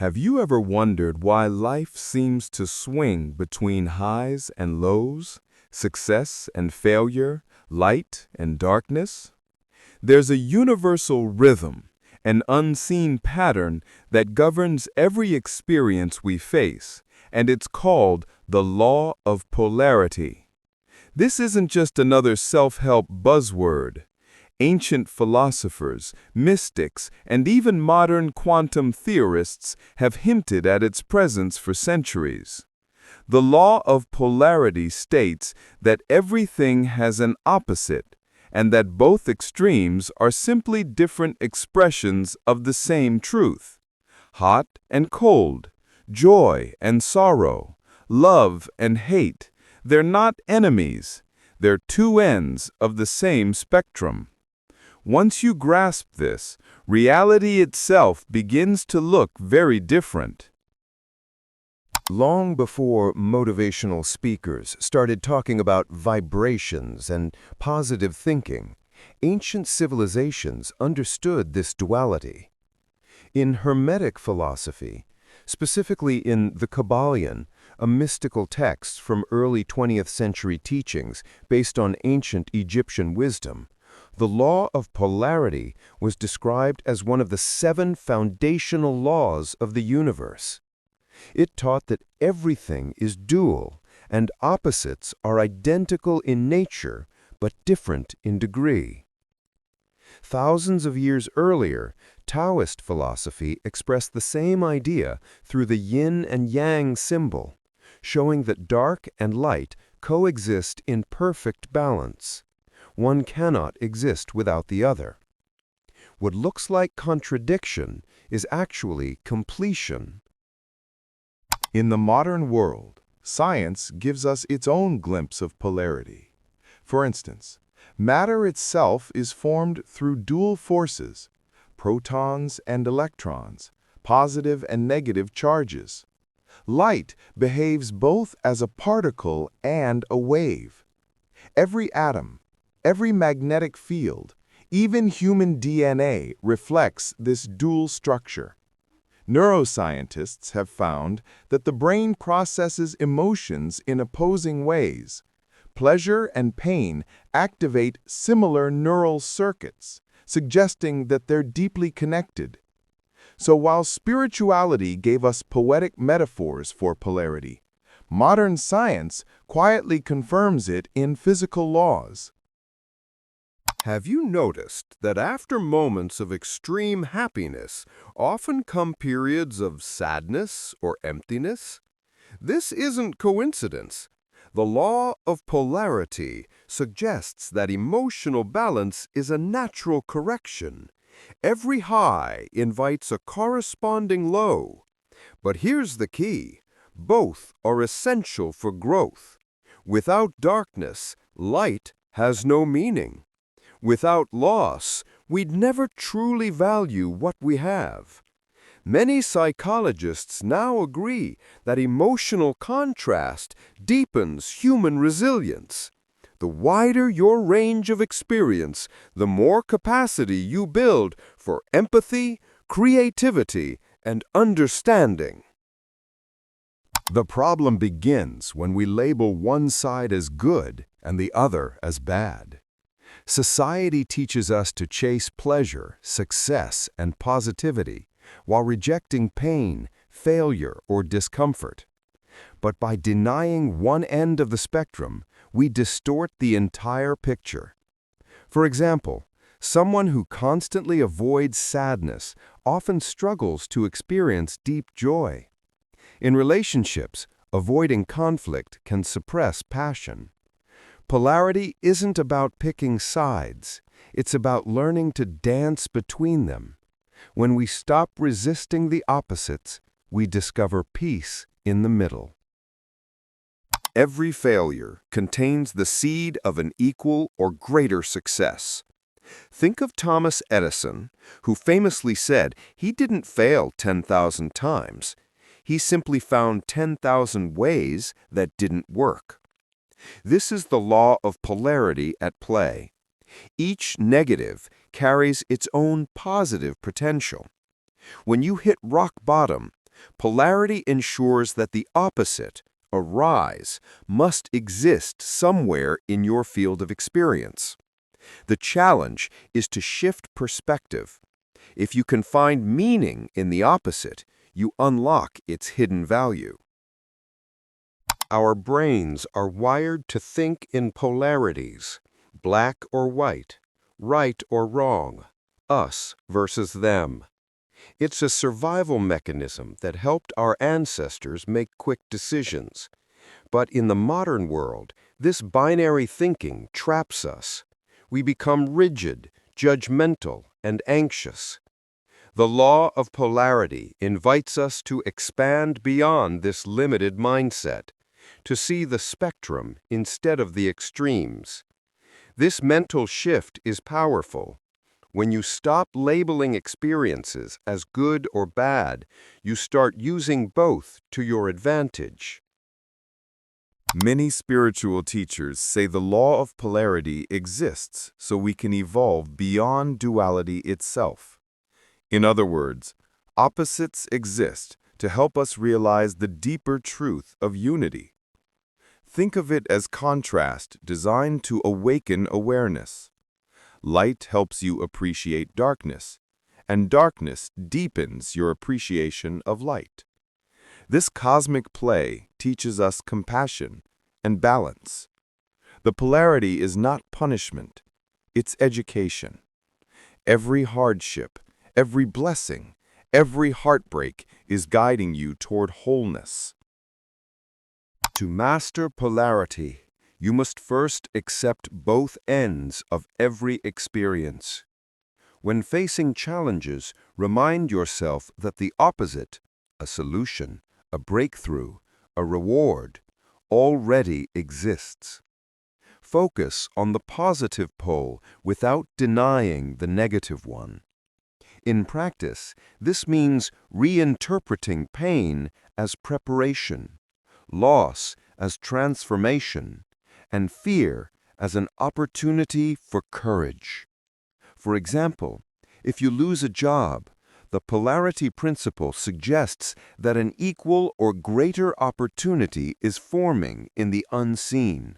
Have you ever wondered why life seems to swing between highs and lows, success and failure, light and darkness? There's a universal rhythm, an unseen pattern that governs every experience we face, and it's called the law of polarity. This isn't just another self-help buzzword. Ancient philosophers, mystics, and even modern quantum theorists have hinted at its presence for centuries. The law of polarity states that everything has an opposite, and that both extremes are simply different expressions of the same truth. Hot and cold, joy and sorrow, love and hate, they're not enemies. They're two ends of the same spectrum. Once you grasp this, reality itself begins to look very different. Long before motivational speakers started talking about vibrations and positive thinking, ancient civilizations understood this duality. In Hermetic philosophy, specifically in the Kabbalion, a mystical text from early 20th century teachings based on ancient Egyptian wisdom, the law of polarity was described as one of the 7 foundational laws of the universe. It taught that everything is dual, and opposites are identical in nature, but different in degree. Thousands of years earlier, Taoist philosophy expressed the same idea through the yin and yang symbol, showing that dark and light coexist in perfect balance. One cannot exist without the other. What looks like contradiction is actually completion. In the modern world, science gives us its own glimpse of polarity. For instance, matter itself is formed through dual forces, protons and electrons, positive and negative charges. Light behaves both as a particle and a wave. Every atom, every magnetic field, even human DNA reflects this dual structure. Neuroscientists have found that the brain processes emotions in opposing ways. Pleasure and pain activate similar neural circuits, suggesting that they're deeply connected. So while spirituality gave us poetic metaphors for polarity, modern science quietly confirms it in physical laws. Have you noticed that after moments of extreme happiness often come periods of sadness or emptiness? This isn't coincidence. The law of polarity suggests that emotional balance is a natural correction. Every high invites a corresponding low. But here's the key. Both are essential for growth. Without darkness, light has no meaning. Without loss, we'd never truly value what we have. Many psychologists now agree that emotional contrast deepens human resilience. The wider your range of experience, the more capacity you build for empathy, creativity, and understanding. The problem begins when we label one side as good and the other as bad. Society teaches us to chase pleasure, success, and positivity, while rejecting pain, failure, or discomfort. But by denying one end of the spectrum, we distort the entire picture. For example, someone who constantly avoids sadness often struggles to experience deep joy. In relationships, avoiding conflict can suppress passion. Polarity isn't about picking sides. It's about learning to dance between them. When we stop resisting the opposites, we discover peace in the middle. Every failure contains the seed of an equal or greater success. Think of Thomas Edison, who famously said he didn't fail 10,000 times. He simply found 10,000 ways that didn't work. This is the law of polarity at play. Each negative carries its own positive potential. When you hit rock bottom, Polarity ensures that the opposite, a rise, must exist somewhere in your field of experience. The challenge is to shift perspective. If you can find meaning in the opposite, you unlock its hidden value. Our brains are wired to think in polarities, black or white, right or wrong, us versus them. It's a survival mechanism that helped our ancestors make quick decisions. But in the modern world, this binary thinking traps us. We become rigid, judgmental, and anxious. The law of polarity invites us to expand beyond this limited mindset, to see the spectrum instead of the extremes. This mental shift is powerful. When you stop labeling experiences as good or bad, you start using both to your advantage. Many spiritual teachers say the law of polarity exists so we can evolve beyond duality itself. In other words, opposites exist to help us realize the deeper truth of unity. Think of it as contrast designed to awaken awareness. Light helps you appreciate darkness, and darkness deepens your appreciation of light. This cosmic play teaches us compassion and balance. The polarity is not punishment, it's education. Every hardship, every blessing, every heartbreak is guiding you toward wholeness. To master polarity, you must first accept both ends of every experience. When facing challenges, remind yourself that the opposite, a solution, a breakthrough, a reward, already exists. Focus on the positive pole without denying the negative one. In practice, this means reinterpreting pain as preparation, loss as transformation, and fear as an opportunity for courage. For example, if you lose a job, the polarity principle suggests that an equal or greater opportunity is forming in the unseen.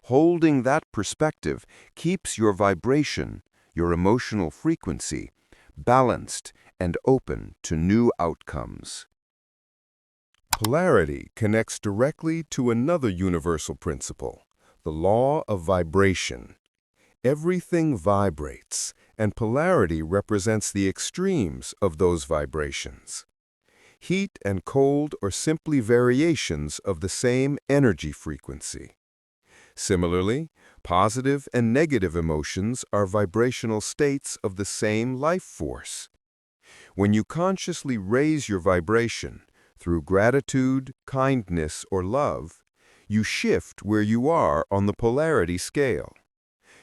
Holding that perspective keeps your vibration, your emotional frequency, balanced and open to new outcomes. Polarity connects directly to another universal principle, the law of vibration. Everything vibrates, and polarity represents the extremes of those vibrations. Heat and cold are simply variations of the same energy frequency. Similarly, positive and negative emotions are vibrational states of the same life force. When you consciously raise your vibration through gratitude, kindness, or love, you shift where you are on the polarity scale.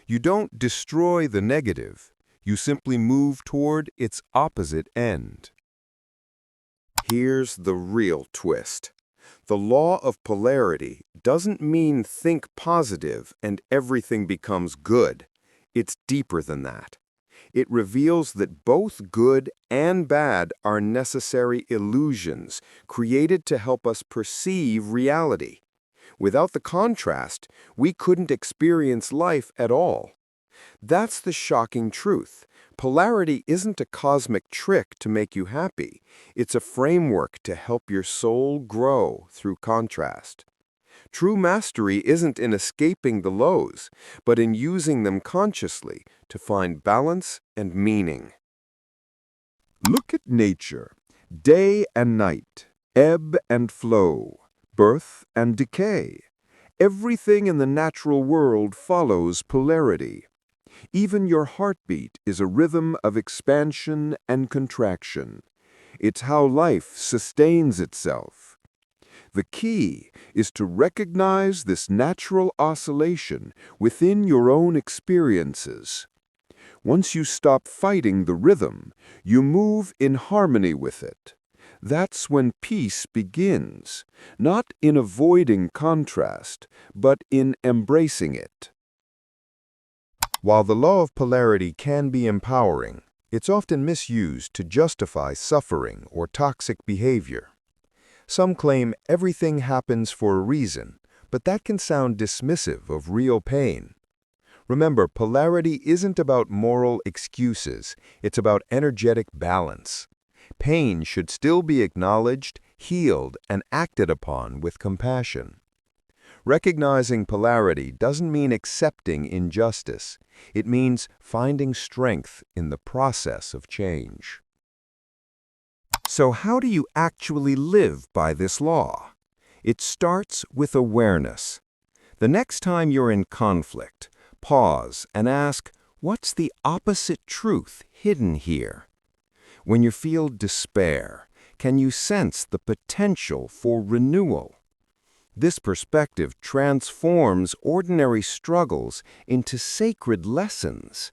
You don't destroy the negative, you simply move toward its opposite end. Here's the real twist. The law of polarity doesn't mean think positive and everything becomes good. It's deeper than that. It reveals that both good and bad are necessary illusions created to help us perceive reality. Without the contrast, we couldn't experience life at all. That's the shocking truth. Polarity isn't a cosmic trick to make you happy. It's a framework to help your soul grow through contrast. True mastery isn't in escaping the lows, but in using them consciously to find balance and meaning. Look at nature. Day and night, ebb and flow, birth and decay. Everything in the natural world follows polarity. Even your heartbeat is a rhythm of expansion and contraction. It's how life sustains itself. The key is to recognize this natural oscillation within your own experiences. Once you stop fighting the rhythm, you move in harmony with it. That's when peace begins, not in avoiding contrast, but in embracing it. While the law of polarity can be empowering, It's often misused to justify suffering or toxic behavior. Some claim everything happens for a reason, but that can sound dismissive of real pain. Remember, polarity isn't about moral excuses, it's about energetic balance. Pain should still be acknowledged, healed, and acted upon with compassion. Recognizing polarity doesn't mean accepting injustice. It means finding strength in the process of change. So how do you actually live by this law? It starts with awareness. The next time you're in conflict, pause and ask, what's the opposite truth hidden here? When you feel despair, can you sense the potential for renewal? This perspective transforms ordinary struggles into sacred lessons.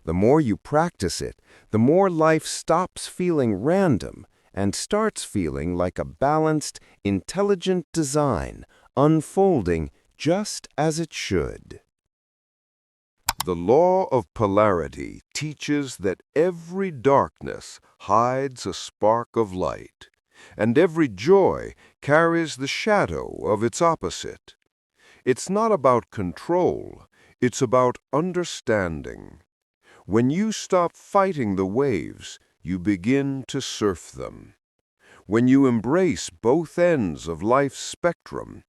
The more you practice it, the more life stops feeling random and starts feeling like a balanced, intelligent design, unfolding just as it should. The law of polarity teaches that every darkness hides a spark of light, and every joy carries the shadow of its opposite. It's not about control, it's about understanding. When you stop fighting the waves, you begin to surf them. When you embrace both ends of life's spectrum,